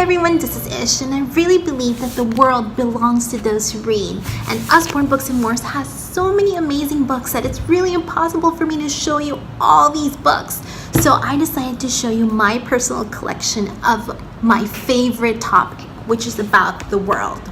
everyone, this is Ish, and I really believe that the world belongs to those who read. And Usborne Books and More has so many amazing books that it's really impossible for me to show you all these books. So I decided to show you my personal collection of my favorite topic, which is about the world.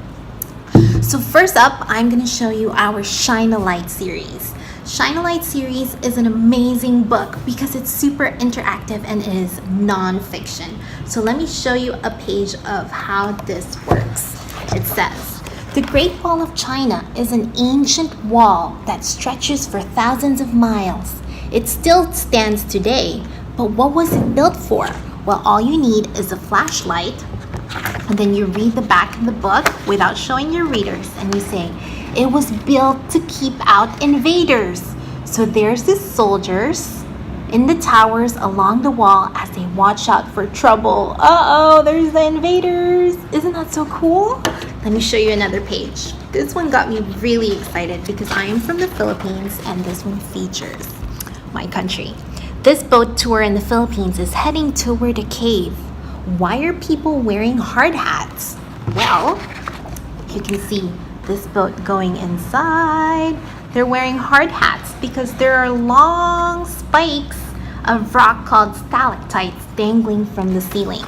So first up, I'm going to show you our Shine a Light series. Shine a Light series is an amazing book because it's super interactive and it is non-fiction. So let me show you a page of how this works. It says, the Great Wall of China is an ancient wall that stretches for thousands of miles. It still stands today, but what was it built for? Well, all you need is a flashlight, and then you read the back of the book without showing your readers, and you say, it was built to keep out invaders. So there's the soldiers in the towers along the wall as they watch out for trouble. Uh-oh, there's the invaders. Isn't that so cool? Let me show you another page. This one got me really excited because I am from the Philippines and this one features my country. This boat tour in the Philippines is heading toward a cave. Why are people wearing hard hats? Well, you can see this boat going inside. They're wearing hard hats because there are long spikes of rock called stalactites dangling from the ceiling.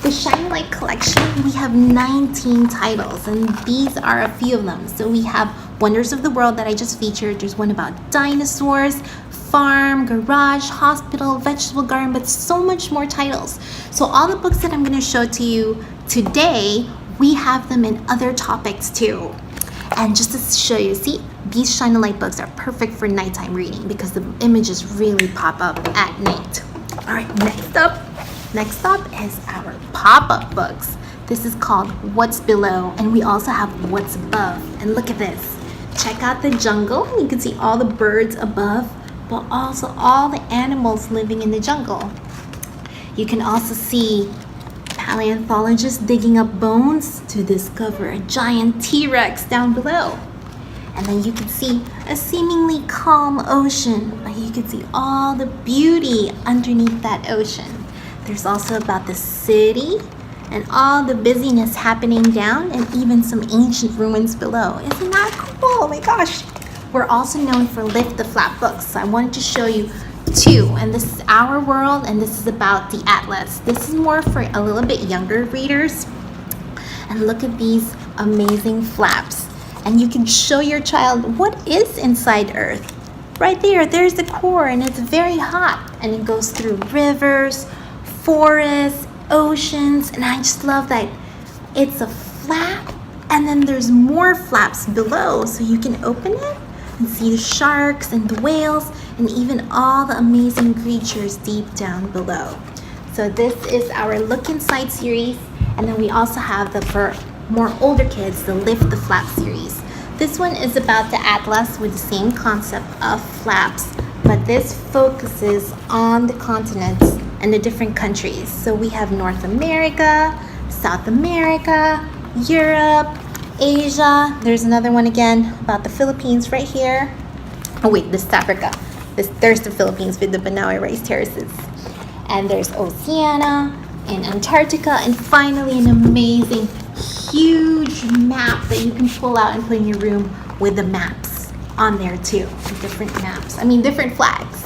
The Shine Light collection, we have 19 titles, and these are a few of them. So we have Wonders of the World that I just featured. There's one about dinosaurs, farm, garage, hospital, vegetable garden, but so much more titles. So all the books that I'm going to show to you today, we have them in other topics too. And just to show you, see, these Shine a Light books are perfect for nighttime reading because the images really pop up at night. All right, next up is our pop-up books. This is called What's Below, and we also have What's Above. And look at this. Check out the jungle. You can see all the birds above, but also all the animals living in the jungle. You can also see paleontologists digging up bones to discover a giant T-Rex down below. And then you can see a seemingly calm ocean, but you can see all the beauty underneath that ocean. There's also about the city and all the busyness happening down, and even some ancient ruins below. Isn't that cool? Oh my gosh. We're also known for Lift the Flap books. So I wanted to show you two, and this is Our World, and this is about the Atlas. This is more for a little bit younger readers. And look at these amazing flaps. And you can show your child what is inside Earth. Right there, there's the core, and it's very hot. And it goes through rivers, forests, oceans, and I just love that it's a flap, and then there's more flaps below, so you can open it and see the sharks and the whales and even all the amazing creatures deep down below. So this is our Look Inside series, and then we also have for more older kids, the Lift the Flap series. This one is about the Atlas with the same concept of flaps, but this focuses on the continents and the different countries. So we have North America, South America, Europe, Asia. There's another one again about the Philippines right here. Oh wait, this is Africa. There's the Philippines with the Banaue rice terraces. And there's Oceania and Antarctica, and finally an amazing huge map that you can pull out and put in your room with the maps on there too. Different maps, different flags.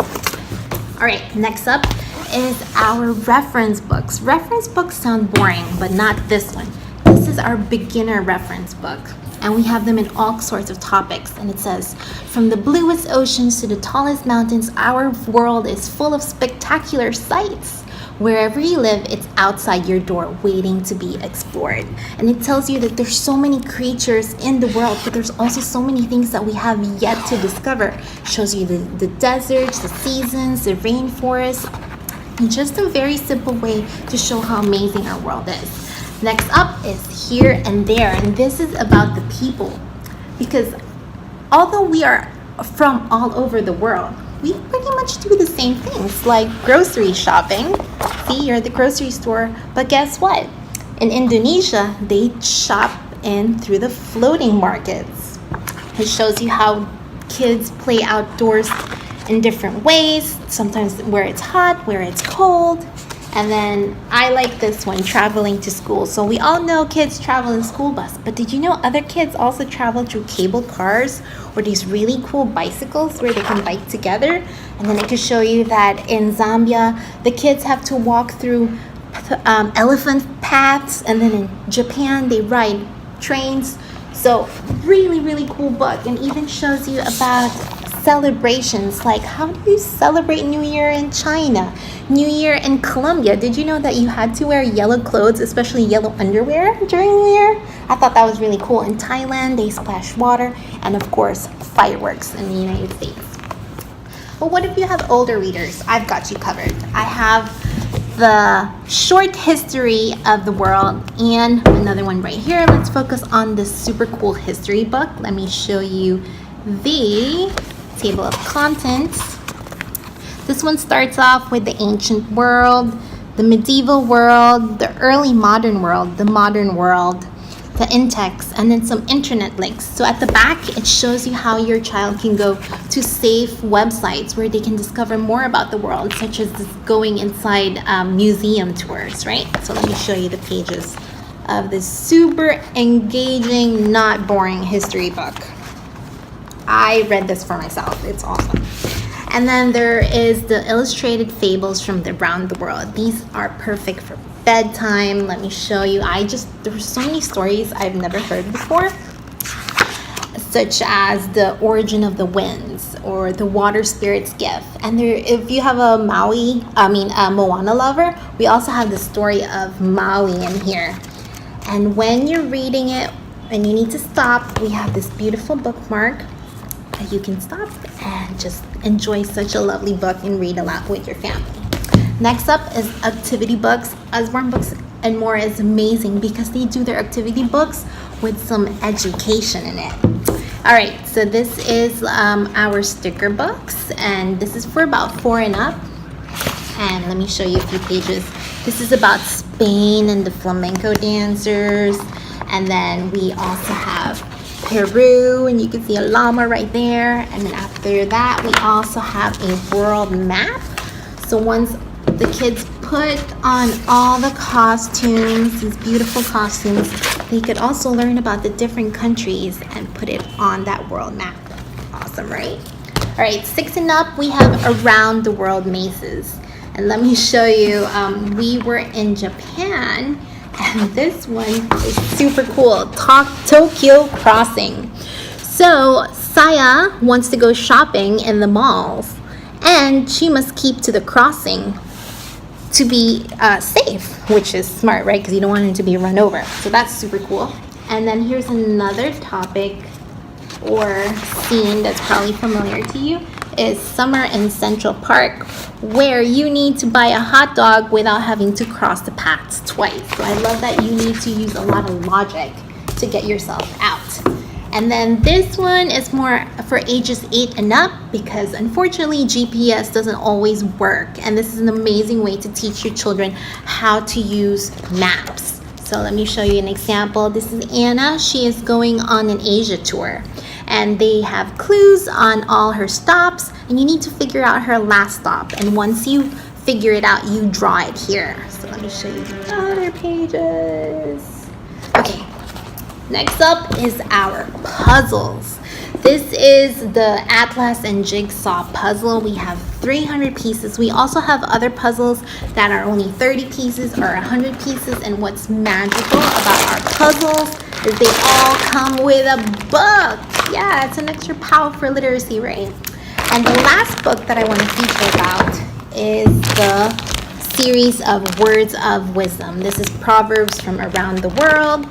All right, next up is our reference books. Reference books sound boring, but not this one. This is our beginner reference book, and we have them in all sorts of topics. And it says, from the bluest oceans to the tallest mountains, our world is full of spectacular sights. Wherever you live, it's outside your door waiting to be explored. And it tells you that there's so many creatures in the world, but there's also so many things that we have yet to discover. It shows you the deserts, the seasons, the rainforests, and just a very simple way to show how amazing our world is. Next up is Here and There, and this is about the people. Because although we are from all over the world, we pretty much do the same things, like grocery shopping. See, you're at the grocery store, but guess what? In Indonesia, they shop through the floating markets. It shows you how kids play outdoors in different ways, sometimes where it's hot, where it's cold. And then I like this one, traveling to school. So we all know kids travel in school bus, but did you know other kids also travel through cable cars or these really cool bicycles where they can bike together? And then I could show you that in Zambia, the kids have to walk through elephant paths, and then in Japan, they ride trains. So really, really cool book, and even shows you about celebrations, like how do you celebrate New Year in China, New Year in Colombia. Did you know that you had to wear yellow clothes, especially yellow underwear during New Year? I thought that was really cool. In Thailand, they splash water, and of course, fireworks in the United States. But what if you have older readers? I've got you covered. I have the short history of the world and another one right here. Let's focus on this super cool history book. Let me show you the table of contents. This one starts off with the ancient world, the medieval world, the early modern world, the modern world, the in-text, and then some internet links. So at the back, it shows you how your child can go to safe websites where they can discover more about the world, such as going inside museum tours, right? So let me show you the pages of this super engaging, not boring history book. I read this for myself. It's awesome. And then there is the illustrated fables from around the world. These are perfect for bedtime. Let me show you. There's so many stories I've never heard before, such as the origin of the winds or the water spirit's gift. And there, if you have a Moana lover, we also have the story of Maui in here. And when you're reading it and you need to stop, we have this beautiful bookmark that you can stop and just enjoy such a lovely book and read aloud with your family. Next up is activity books. Usborne Books and More is amazing because they do their activity books with some education in it. All right, so this is our sticker books, and this is for about 4 and up. And let me show you a few pages. This is about Spain and the flamenco dancers. And then we also have Peru, and you can see a llama right there. And then after that, we also have a world map. So once the kids put on all the costumes, these beautiful costumes, they could also learn about the different countries and put it on that world map. Awesome, right? All right, 6 and up, we have around the world mazes. And let me show you, we were in Japan, and this one is super cool. Tokyo Crossing. So Saya wants to go shopping in the malls, and she must keep to the crossing to be safe, which is smart, right? Because you don't want him to be run over. So that's super cool. And then here's another topic or scene that's probably familiar to you, is Summer in Central Park, where you need to buy a hot dog without having to cross the paths twice. So I love that you need to use a lot of logic to get yourself out. And then this one is more for ages 8 and up because unfortunately GPS doesn't always work. And this is an amazing way to teach your children how to use maps. So let me show you an example. This is Anna. She is going on an Asia tour. And they have clues on all her stops. And you need to figure out her last stop. And once you figure it out, you draw it here. So let me show you the other pages. Okay. Next up is our puzzles. This is the Atlas and Jigsaw puzzle. We have 300 pieces. We also have other puzzles that are only 30 pieces or 100 pieces. And what's magical about our puzzles is they all come with a book. Yeah, it's an extra power for literacy, right? And the last book that I want to feature about is the series of Words of Wisdom. This is Proverbs from around the world.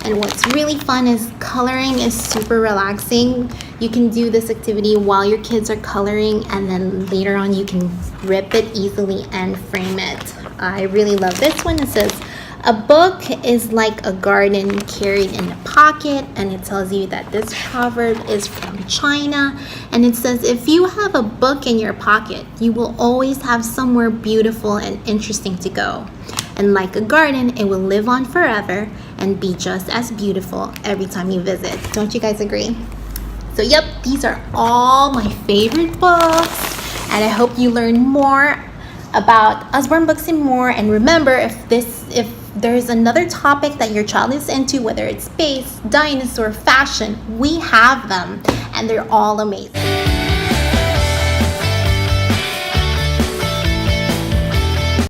And what's really fun is coloring is super relaxing. You can do this activity while your kids are coloring, and then later on you can rip it easily and frame it. I really love this one. It says, a book is like a garden carried in a pocket, and it tells you that this proverb is from China. And it says, if you have a book in your pocket, you will always have somewhere beautiful and interesting to go. And like a garden, it will live on forever and be just as beautiful every time you visit. Don't you guys agree? So yep, these are all my favorite books, and I hope you learn more about Usborne Books and more. And remember, if there's another topic that your child is into, whether it's space, dinosaur, fashion, we have them, and they're all amazing.